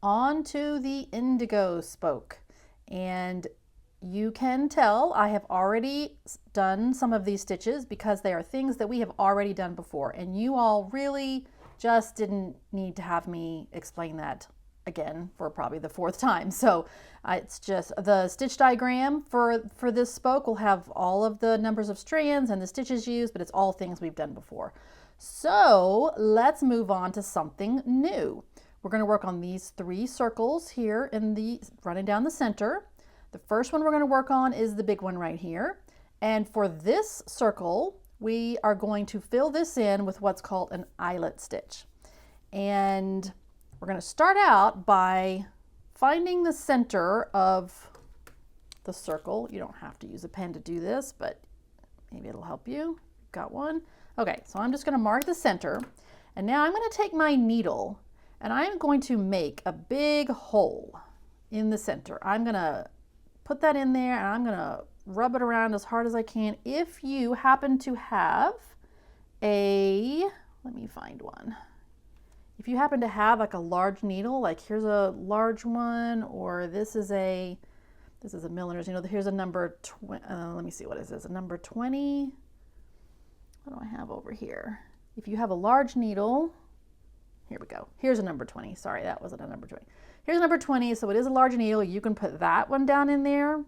onto the indigo spoke. And you can tell I have already done some of these stitches because they are things that we have already done before, and you all really just didn't need to have me explain that again for probably the fourth time. So it's just the stitch diagram for this spoke will have all of the numbers of strands and the stitches used, but it's all things we've done before. So let's move on to something new. We're going to work on these 3 circles here in the running down the center. The first one we're going to work on is the big one right here. And for this circle, we are going to fill this in with what's called an eyelet stitch. And we're going to start out by finding the center of the circle. You don't have to use a pen to do this, but maybe it'll help you. Got one? Okay, so I'm just going to mark the center. And now I'm going to take my needle and I'm going to make a big hole in the center. I'm going to put that in there and I'm going to rub it around as hard as I can. If you happen to have let me find one. If you happen to have like a large needle, like here's a large one, or this is a milliner's needle. Here's a number 20. Let me see, what is this? A number 20. What do I have over here? If you have a large needle, here we go. Here's a number 20. Sorry, that wasn't a number 20. Here's a number 20, so it is a large needle. You can put that one down in there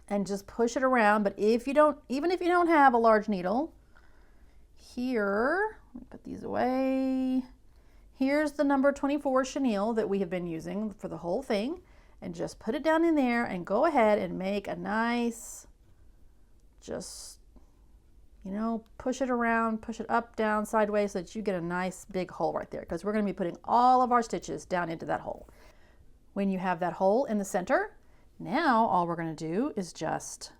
and just push it around. But if you don't, even if you don't have a large needle, here, let me put these away. Here's the number 24 chenille that we have been using for the whole thing. And just put it down in there and go ahead and make a nice, just, you know, push it around, push it up, down, sideways so that you get a nice big hole right there, because we're going to be putting all of our stitches down into that hole. When you have that hole in the center, now all we're going to do is just,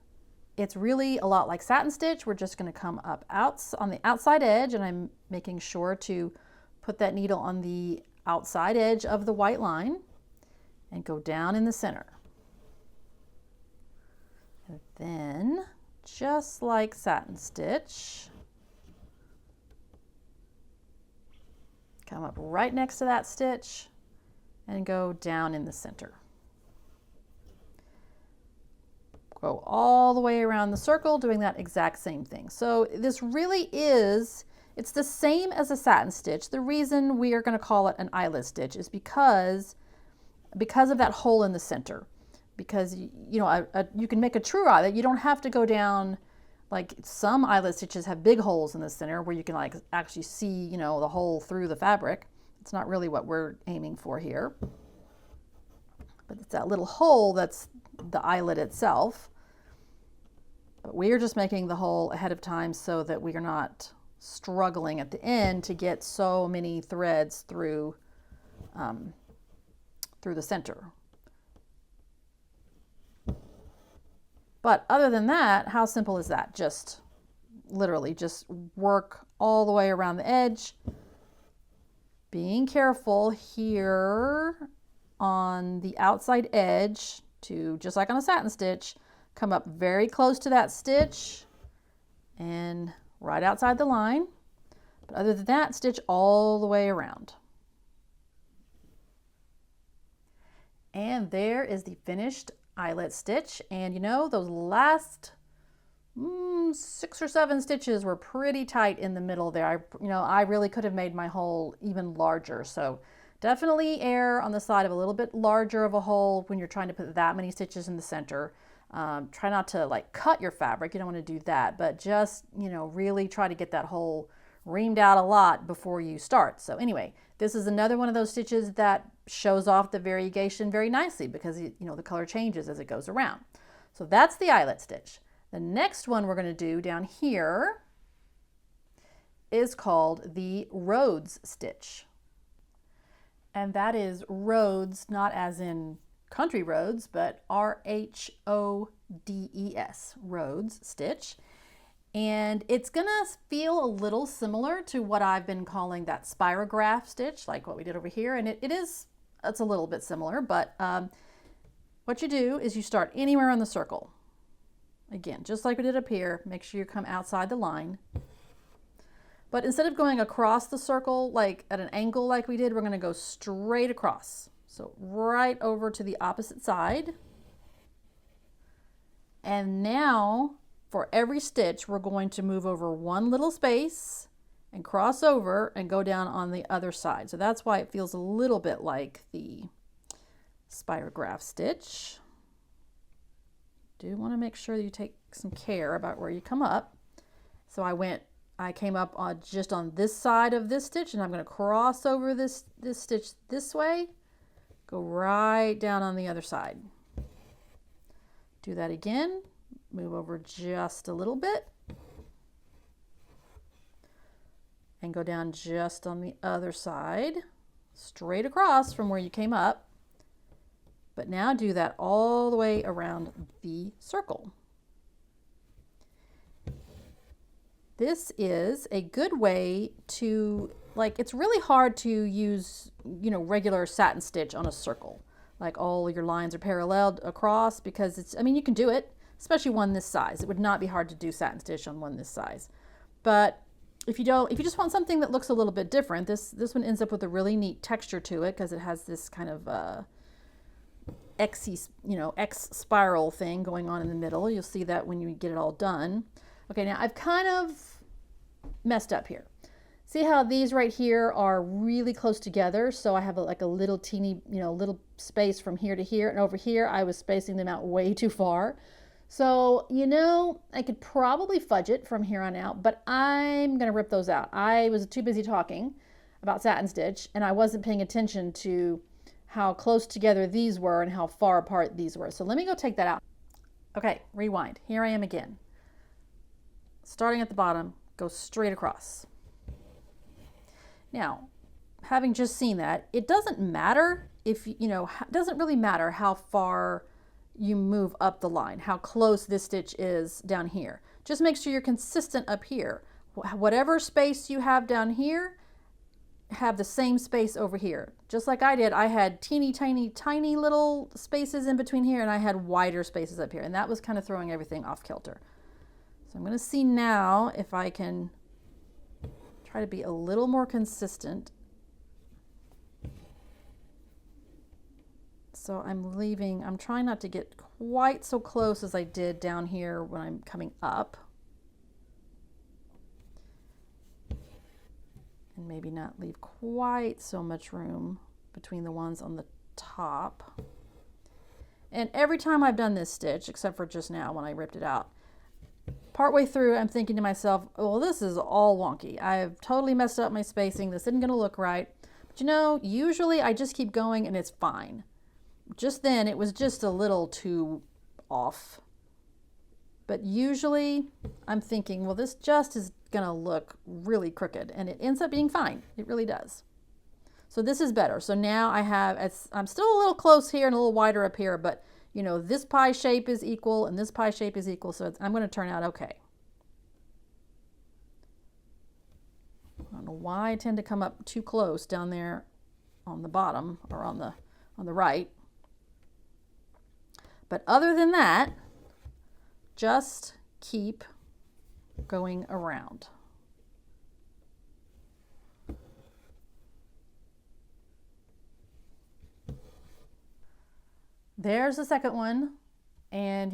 it's really a lot like satin stitch. We're just going to come up on the outside edge, and I'm making sure to put that needle on the outside edge of the white line and go down in the center. And then, just like satin stitch, come up right next to that stitch and go down in the center. Go all the way around the circle doing that exact same thing. So this really is, it's the same as a satin stitch. The reason we are going to call it an eyelet stitch is because of that hole in the center. Because you know, you can make a true eyelet. You don't have to go down, like some eyelet stitches have big holes in the center where you can like actually see, you know, the hole through the fabric. It's not really what we're aiming for here. But it's that little hole that's the eyelet itself. But we are just making the hole ahead of time so that we are not struggling at the end to get so many threads through the center. But other than that, how simple is that? Just literally just work all the way around the edge, being careful here on the outside edge to, just like on a satin stitch, come up very close to that stitch and right outside the line. But other than that, stitch all the way around. And there is the finished eyelet stitch. And you know, those last 6 or 7 stitches were pretty tight in the middle there. I really could have made my hole even larger. So definitely err on the side of a little bit larger of a hole when you're trying to put that many stitches in the center. Try not to like cut your fabric. You don't want to do that, but just, you know, really try to get that hole reamed out a lot before you start. So anyway, this is another one of those stitches that shows off the variegation very nicely because, you know, the color changes as it goes around. So that's the eyelet stitch. The next one we're going to do down here is called the Rhodes stitch. And that is Rhodes, not as in country roads, but R-H-O-D-E-S, Rhodes stitch. And it's gonna feel a little similar to what I've been calling that spirograph stitch, like what we did over here. And it's a little bit similar, but what you do is you start anywhere on the circle. Again, just like we did up here, make sure you come outside the line. But instead of going across the circle, like at an angle like we did, we're going to go straight across. So right over to the opposite side. And now for every stitch, we're going to move over one little space and cross over and go down on the other side. So that's why it feels a little bit like the spirograph stitch. Do want to make sure that you take some care about where you come up. So I came up on just on this side of this stitch, and I'm going to cross over this stitch this way, go right down on the other side. Do that again, move over just a little bit, and go down just on the other side, straight across from where you came up. But now do that all the way around the circle. This is a good way to, like, it's really hard to use, regular satin stitch on a circle. Like all your lines are paralleled across because it's, you can do it, especially one this size. It would not be hard to do satin stitch on one this size. But if you just want something that looks a little bit different, this one ends up with a really neat texture to it because it has this kind of X spiral thing going on in the middle. You'll see that when you get it all done. Okay, now I've kind of messed up here. See how these right here are really close together? So I have like a little teeny, little space from here to here, and over here I was spacing them out way too far. So, I could probably fudge it from here on out, but I'm gonna rip those out. I was too busy talking about satin stitch, and I wasn't paying attention to how close together these were and how far apart these were. So let me go take that out. Okay, rewind. Here I am again. Starting at the bottom, go straight across. Now, having just seen that, it doesn't matter if, it doesn't really matter how far you move up the line, how close this stitch is down here. Just make sure you're consistent up here. Whatever space you have down here, have the same space over here. Just like I did, I had teeny tiny little spaces in between here, and I had wider spaces up here, and that was kind of throwing everything off kilter. So I'm going to see now if I can try to be a little more consistent. So I'm trying not to get quite so close as I did down here when I'm coming up. And maybe not leave quite so much room between the ones on the top. And every time I've done this stitch, except for just now when I ripped it out, partway through I'm thinking to myself, well, this is all wonky. I've totally messed up my spacing. This isn't going to look right. But usually I just keep going and it's fine. Just then it was just a little too off. But usually I'm thinking, well, this just is going to look really crooked, and it ends up being fine. It really does. So this is better. So now I'm still a little close here and a little wider up here, but this pie shape is equal and this pie shape is equal, so I'm going to turn out okay. I don't know why I tend to come up too close down there on the bottom or on the right. But other than that, just keep going around. There's the second one. And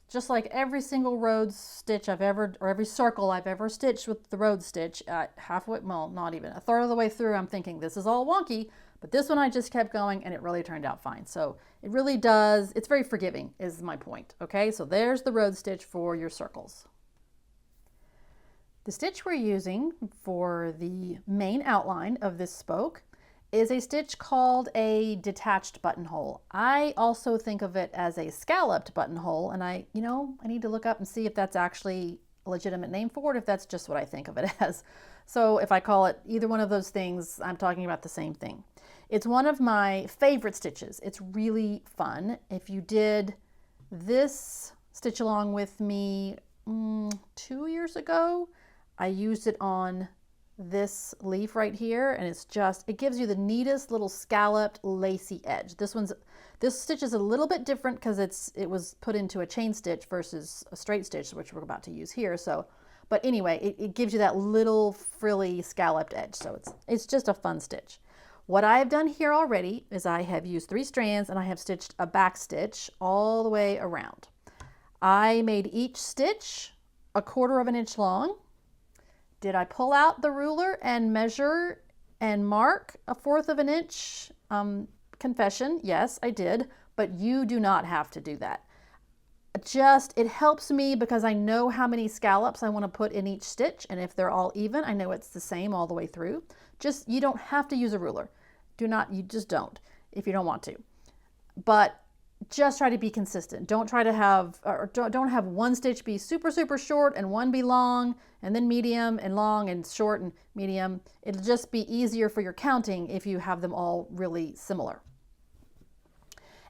just like every single road stitch or every circle I've ever stitched with the road stitch, halfway, well, not even a third of the way through, I'm thinking this is all wonky, but this one I just kept going and it really turned out fine. So it really does, it's very forgiving is my point. Okay, so there's the road stitch for your circles. The stitch we're using for the main outline of this spoke is a stitch called a detached buttonhole. I also think of it as a scalloped buttonhole, and I need to look up and see if that's actually a legitimate name for it, if that's just what I think of it as. So if I call it either one of those things, I'm talking about the same thing. It's one of my favorite stitches. It's really fun. If you did this stitch along with me 2 years ago, I used it on this leaf right here, and it gives you the neatest little scalloped lacy edge. This stitch is a little bit different because it was put into a chain stitch versus a straight stitch, which we're about to use here. So, But anyway, it gives you that little frilly scalloped edge. So it's just a fun stitch. What I have done here already is I have used 3 strands and I have stitched a back stitch all the way around. I made each stitch 1/4 inch long. Did I pull out the ruler and measure and mark 1/4 inch? Confession, yes, I did, but you do not have to do that. It helps me because I know how many scallops I want to put in each stitch, and if they're all even, I know it's the same all the way through. You don't have to use a ruler. You just don't if you don't want to. But just try to be consistent. Don't try to have, or don't have one stitch be super, super short and one be long, and then medium and long and short and medium. It'll just be easier for your counting if you have them all really similar.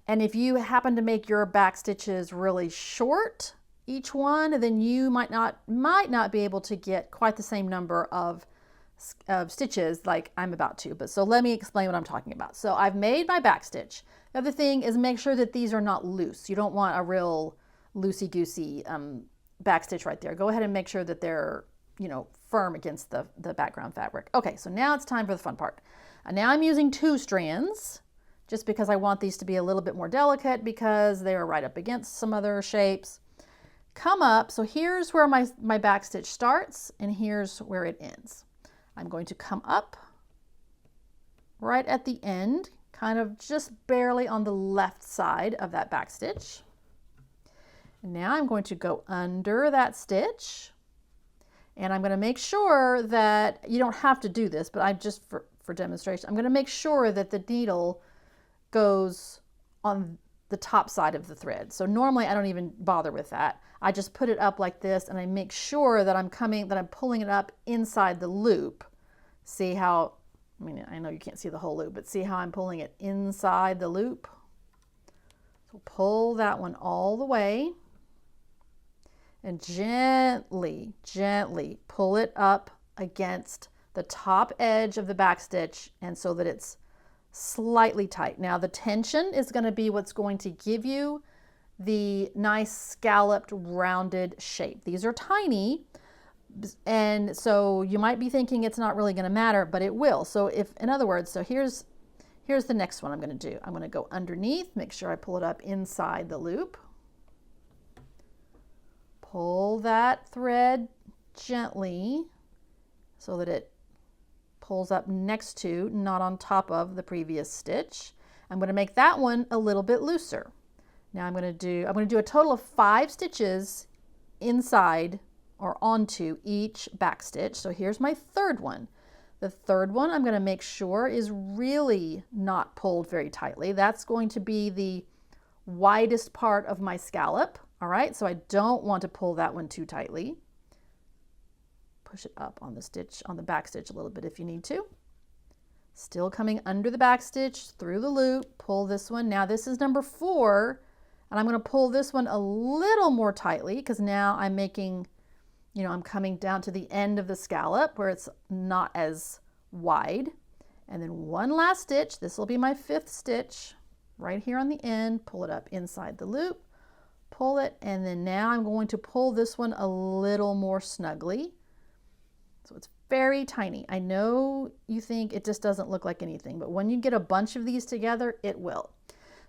And if you happen to make your back stitches really short, each one, then you might not be able to get quite the same number of stitches like I'm about to. But so let me explain what I'm talking about. So I've made my back stitch. The other thing is make sure that these are not loose. You don't want a real loosey-goosey back stitch right there. Go ahead and make sure that they're, firm against the background fabric. Okay, so now it's time for the fun part. Now I'm using 2 strands just because I want these to be a little bit more delicate because they are right up against some other shapes. Come up, so here's where my back stitch starts and here's where it ends. I'm going to come up right at the end, kind of just barely on the left side of that back stitch. And now I'm going to go under that stitch, and I'm going to make sure that you don't have to do this, but I'm just for demonstration, I'm going to make sure that the needle goes on the top side of the thread. So normally I don't even bother with that. I just put it up like this and I make sure that I'm pulling it up inside the loop. See how, I know you can't see the whole loop, but see how I'm pulling it inside the loop? So pull that one all the way and gently, gently pull it up against the top edge of the back stitch, and so that it's slightly tight. Now the tension is going to be what's going to give you the nice scalloped rounded shape. These are tiny, and so you might be thinking it's not really going to matter, but it will. So in other words, so here's the next one I'm going to do. I'm going to go underneath, make sure I pull it up inside the loop. Pull that thread gently so that it pulls up next to, not on top of, the previous stitch. I'm going to make that one a little bit looser. Now I'm going to do a total of 5 stitches inside or onto each back stitch. So here's my 3rd one. The 3rd one I'm going to make sure is really not pulled very tightly. That's going to be the widest part of my scallop. All right, so I don't want to pull that one too tightly. Push it up on the back stitch a little bit if you need to. Still coming under the back stitch, through the loop, pull this one. Now this is number 4, and I'm going to pull this one a little more tightly because now I'm making, I'm coming down to the end of the scallop where it's not as wide. And then one last stitch. This will be my 5th stitch right here on the end. Pull it up inside the loop, pull it, and then now I'm going to pull this one a little more snugly. So it's very tiny. I know you think it just doesn't look like anything, but when you get a bunch of these together, it will.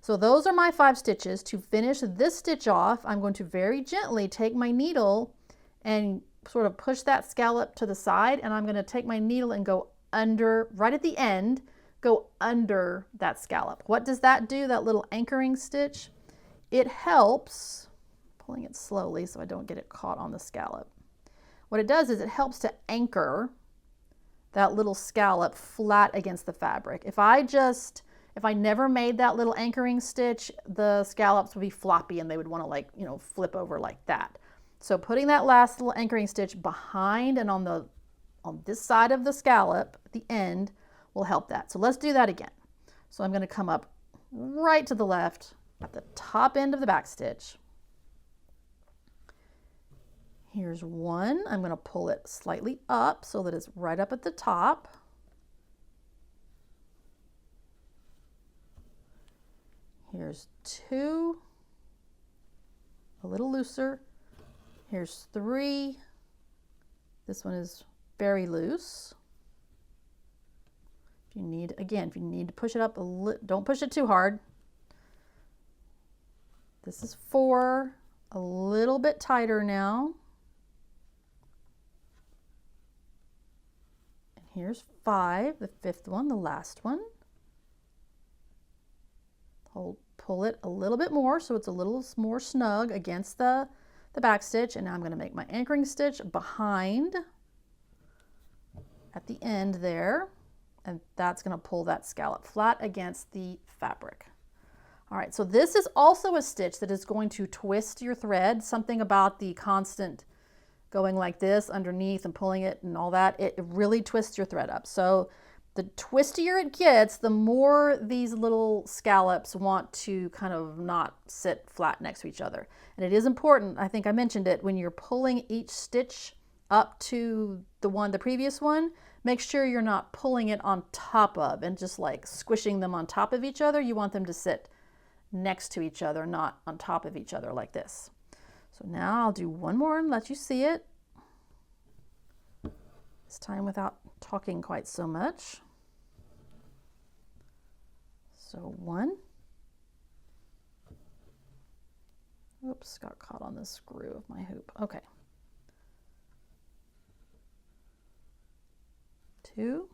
So those are my 5 stitches. To finish this stitch off, I'm going to very gently take my needle and sort of push that scallop to the side, and I'm going to take my needle and go under, right at the end, go under that scallop. What does that do, that little anchoring stitch? It helps, pulling it slowly so I don't get it caught on the scallop. What it does is it helps to anchor that little scallop flat against the fabric. If I never made that little anchoring stitch, the scallops would be floppy and they would want to flip over like that. So putting that last little anchoring stitch behind and on this side of the scallop at the end will help that. So let's do that again. So I'm going to come up right to the left at the top end of the back stitch. Here's one. I'm going to pull it slightly up so that it's right up at the top. Here's 2, a little looser. Here's 3, This one is very loose. If you need, again, if you need to push it up a little, don't push it too hard. This is 4, a little bit tighter now. And here's 5, the 5th one, the last one. Pull it a little bit more so it's a little more snug against the back stitch. And now I'm going to make my anchoring stitch behind at the end there. And that's going to pull that scallop flat against the fabric. All right, so this is also a stitch that is going to twist your thread. Something about the constant going like this underneath and pulling it and all that, it really twists your thread up. So the twistier it gets, the more these little scallops want to kind of not sit flat next to each other. And it is important, I think I mentioned it, when you're pulling each stitch up to the previous one, make sure you're not pulling it on top of and just like squishing them on top of each other. You want them to sit next to each other, not on top of each other like this. So now I'll do one more and let you see it. This time without talking quite so much. So 1. Oops, got caught on the screw of my hoop. Okay. 2.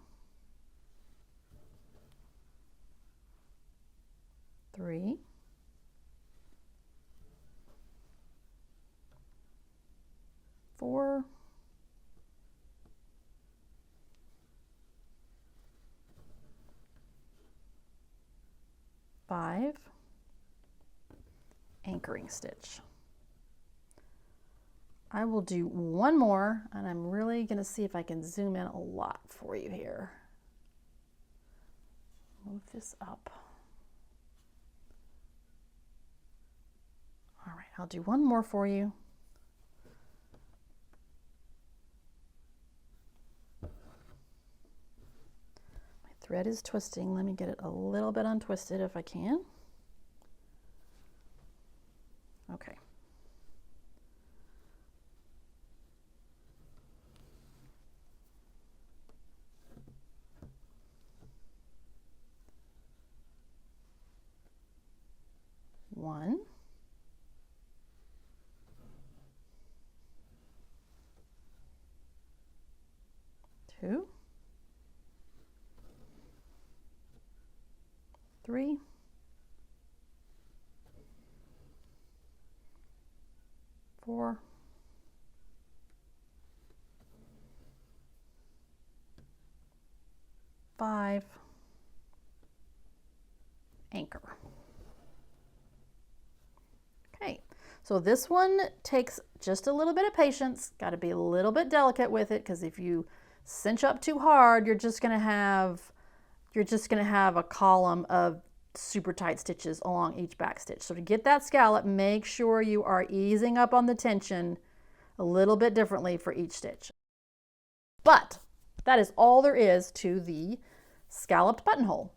3. 4. 5. Anchoring stitch. I will do one more, and I'm really going to see if I can zoom in a lot for you here. Move this up. All right, I'll do one more for you. My thread is twisting. Let me get it a little bit untwisted if I can. Okay. One. 2. 3. 4. 5. Anchor. Okay, so this one takes just a little bit of patience. Got to be a little bit delicate with it, because if you cinch up too hard, you're just going to have a column of super tight stitches along each back stitch. So to get that scallop, make sure you are easing up on the tension a little bit differently for each stitch. But that is all there is to the scalloped buttonhole.